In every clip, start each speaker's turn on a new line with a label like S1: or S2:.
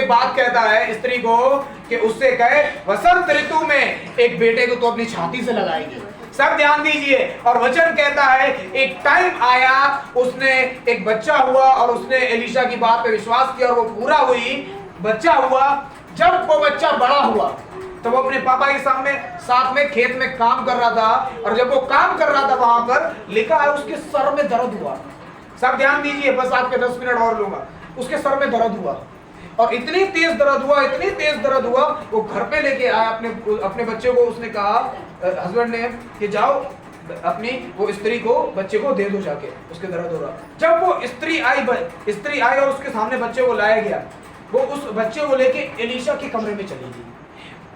S1: एक बात कहता है स्त्री को कि उससे कहे वसंत ऋतु में एक बेटे को तो अपनी छाती से लगाएगी। सब ध्यान दीजिए। और वचन कहता है एक टाइम आया, उसने एक बच्चा हुआ और उसने एलीशा की बात पे विश्वास किया और वो पूरा हुई, बच्चा हुआ। जब वो बच्चा बड़ा हुआ तो वो अपने पापा के सामने साथ में खेत में काम कर रहा था, और जब वो काम कर रहा था वहां पर लिखा है उसके सर में दर्द हुआ। सब ध्यान दीजिए, बस आपके 10 मिनट और लूंगा। उसके सर में दर्द हुआ और इतनी तेज दर्द हुआ, इतनी तेज दर्द हुआ, वो घर पे लेके आया अपने बच्चे को। उसने कहा हस्बैंड ने कि जाओ अपनी वो स्त्री को बच्चे को दे दो जाके, उसके दर्द हो रहा। जब वो स्त्री आई और उसके सामने बच्चे को लाया गया, वो उस बच्चे को लेके एलीशा के कमरे में चली गई।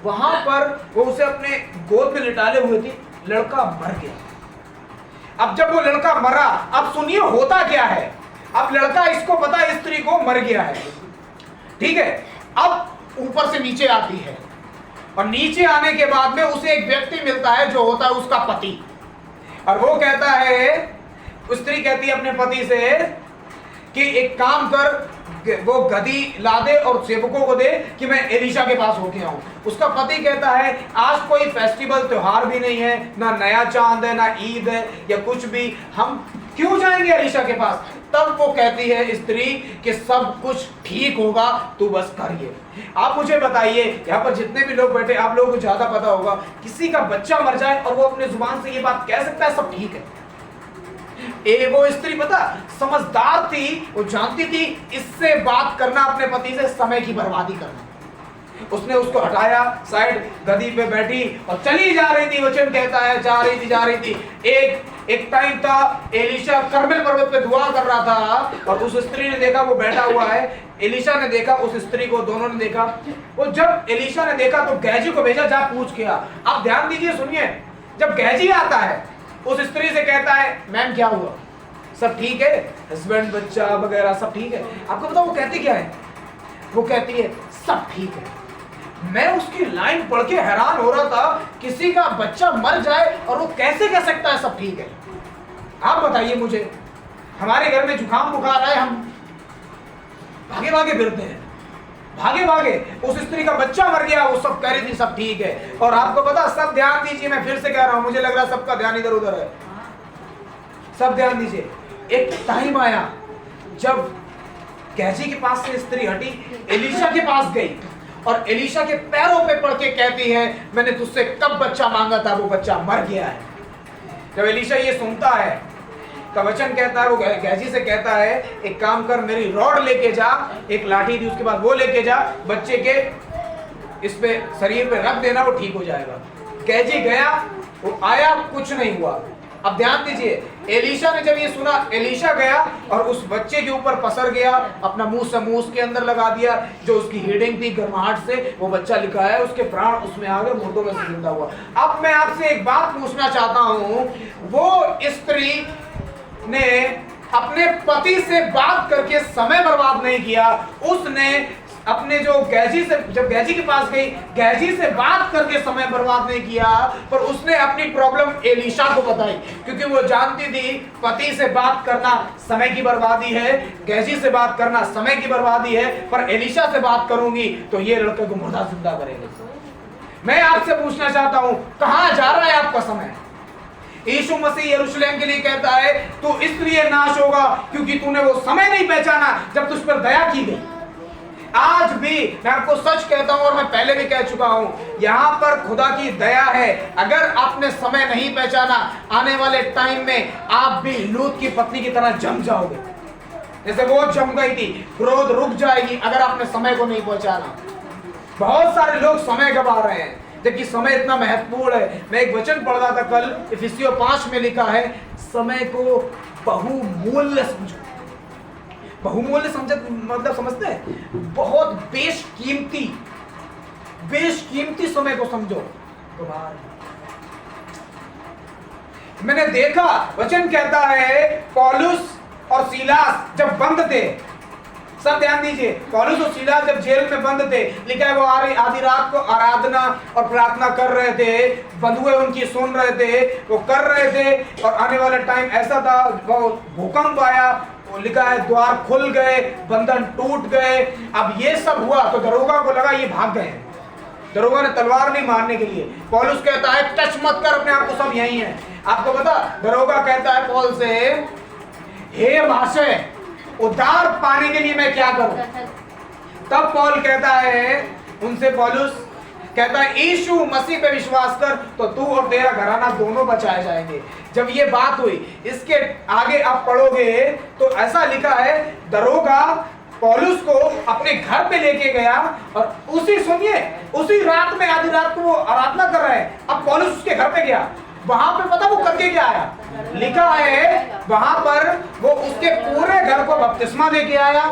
S1: वहां पर वो उसे अपने गोद में लिटाले हुए थी, लड़का मर गया। अब जब वो लड़का मरा, अब सुनिए होता क्या है। अब लड़का, इसको पता है स्त्री को मर गया है, ठीक है। अब ऊपर से नीचे आती है और नीचे आने के बाद में उसे एक व्यक्ति मिलता है जो होता है उसका पति। और वो कहता है, स्त्री कहती है अपने पति से कि एक काम कर, वो गधी ला दे और सेवकों को दे कि मैं एलीशा के पास होके आऊं। उसका पति कहता है आज कोई फेस्टिवल त्योहार भी नहीं है, ना नया चांद है, ना ईद है या कुछ भी, हम क्यों जाएंगे एलीशा के पास। तब वो कहती है स्त्री कि सब कुछ ठीक होगा, तू बस करिए। आप मुझे बताइए, यहाँ पर जितने भी लोग बैठे, आप लोगों को ज्यादा पता होगा, किसी का बच्चा मर जाए और वो अपने जुबान से ये बात कह सकता है सब ठीक है। वो स्त्री पता समझदार थी, वो जानती थी इससे बात करना अपने पति से समय की बर्बादी करना। उसने उसको हटाया, साइड गदी पे बैठी और चली जा रही थी। वचन कहता है जा रही थी। एक टाइम था, एलीशा कर्मेल पर्वत पे दुआ कर रहा था और उस स्त्री ने देखा वो बैठा हुआ है। एलीशा ने देखा उस स्त्री को, दोनों ने देखा। वो जब एलीशा ने देखा तो गेहजी को भेजा, जा पूछ के आ। आप ध्यान दीजिए, सुनिए। जब गेहजी आता है उस स्त्री से कहता है मैम क्या हुआ, सब ठीक है, हस्बैंड बच्चा वगैरह सब ठीक है। आपको पता वो कहती क्या है? वो कहती है सब ठीक है। मैं उसकी लाइन पढ़ के हैरान हो रहा था, किसी का बच्चा मर जाए और वो कैसे कह सकता है सब ठीक है। आप बताइए मुझे, हमारे घर में जुकाम बुखार है, हम भागे भागे फिरते हैं, भागे भागे। उस स्त्री का बच्चा मर गया, वो सब कह रही थी सब ठीक है। और आपको पता, सब ध्यान दीजिए, मैं फिर से कह रहा हूं, मुझे लग रहा है सबका ध्यान इधर उधर है। सब ध्यान दीजिए। एक टाइम आया जब गेहजी के पास से स्त्री हटी, एलीशा के पास गई और एलीशा के पैरों पे पड़ के कहती है मैंने तुझसे कब बच्चा मांगा था, वो बच्चा मर गया है। जब एलीशा ये सुनता है तो वचन कहता है, वो गेहजी से कहता है एक काम कर, मेरी रॉड लेके जा, एक लाठी थी उसके बाद वो लेके जा, बच्चे के इस पे शरीर पे रख देना, वो ठीक हो जाएगा। गेहजी गया, वो आया, कुछ नहीं हुआ। अब ध्यान दीजिए, एलीशा ने जब ये सुना, एलीशा गया और उस बच्चे के ऊपर पसर गया, अपना मुंह से मुंह उसके अंदर लगा दिया, जो उसकी हीडिंग थी गर्माहट से, वो बच्चा लिखा है उसके प्राण उसमें आ गए, मुर्दों में से जिंदा हुआ। अब मैं आपसे एक बात पूछना चाहता हूं, वो स्त्री ने अपने पति से बात करके समय बर्बाद नहीं किया, उसने अपने जो गेहजी से, जब गेहजी के पास गई, गेहजी से बात करके समय बर्बाद नहीं किया, पर उसने अपनी प्रॉब्लम एलीशा को बताई, क्योंकि वो जानती थी पति से बात करना समय की बर्बादी है, गेहजी से बात करना समय की बर्बादी है, पर एलीशा से बात करूंगी तो ये लड़के को मुर्दा जिंदा करेगा। मैं आपसे पूछना चाहता हूं, कहां जा रहा है आपका समय? यीशु मसीह यरूशलेम के लिए कहता है तू इसलिए नाश होगा क्योंकि तूने वो समय नहीं पहचाना जब तुझ पर दया की गई। आज भी मैं आपको सच कहता हूं और मैं पहले भी कह चुका हूं, यहां पर खुदा की दया है। अगर आपने समय नहीं पहचाना, आने वाले टाइम में आप भी लूत की पत्नी की तरह जम जाओगे, जैसे वो जम गई थी। क्रोध रुक जाएगी अगर आपने समय को नहीं पहचाना। बहुत सारे लोग समय गवा रहे हैं जबकि समय इतना महत्वपूर्ण है। मैं एक वचन पढ़ रहा था कल, इफिसियों 5 में लिखा है समय को बहुमूल्य समझो। बहुमूल्य मतलब समझते हैं, बहुत बेशकीमती समय को समझो। मैंने देखा, वचन कहता है पौलुस और सीलास जब बंद थे, सब ध्यान दीजिए, पौलुस और सीलास जब जेल में बंद थे, लिखा है वो आधी रात को आराधना और प्रार्थना कर रहे थे, बंधुए उनकी सुन रहे थे, वो कर रहे थे। और आने वाला टाइम ऐसा था, वो भूकंप आया, वो लिखा है द्वार खुल गए, बंधन टूट गए। अब ये सब हुआ तो दरोगा को लगा ये भाग गए हैं। दरोगा ने तलवार नहीं मारने के लिए, पौलुस कहता है टच मत कर अपने आप को, सब यही है। आपको पता, दरोगा कहता है पौल से, हे महाशय उद्धार पाने के लिए मैं क्या करूं? तब पौल कहता है उनसे, पौलुस कहता है यीशु मसीह पे विश्वास कर तो तू और तेरा घराना दोनों बचाए जाएंगे। जब ये बात हुई, इसके आगे आप पढ़ोगे तो ऐसा लिखा है, दरोगा पौलुस को अपने घर पे लेके गया और उसी रात में, आधी रात को वो आराधना कर रहे हैं। अब पौलुस उसके घर पे गया, वहां पे पता वो करके क्या आया? लिखा है वहां पर वो उसके पूरे घर को बपतिस्मा दे के आया,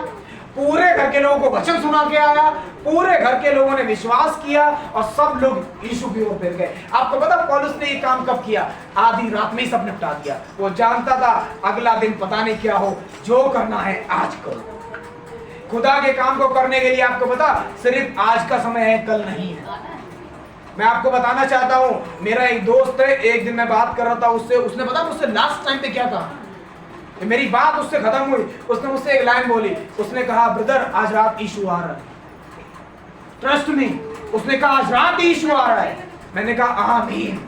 S1: पूरे घर के लोगों को वचन सुना के आया, पूरे घर के लोगों ने विश्वास किया और सब लोग यीशु की ओर फिर गए। आपको पता पौलुस ने ये काम कब किया? आधी रात में ही सब निपटा दिया। वो जानता था अगला दिन पता नहीं क्या हो, जो करना है आज करो। खुदा के काम को करने के लिए आपको पता सिर्फ आज का समय है, कल नहीं है। मैं आपको बताना चाहता हूं, मेरा एक दोस्त है, एक दिन मैं बात कर रहा था उससे, उसने पता मुझसे लास्ट टाइम पे क्या कहा? मेरी बात उससे खत्म हुई, उसने मुझसे एक लाइन बोली, उसने कहा ब्रदर आज रात यीशु आ रहा है। ट्रस्ट मी, उसने कहा आज रात यीशु आ रहा है। मैंने कहा आमीन।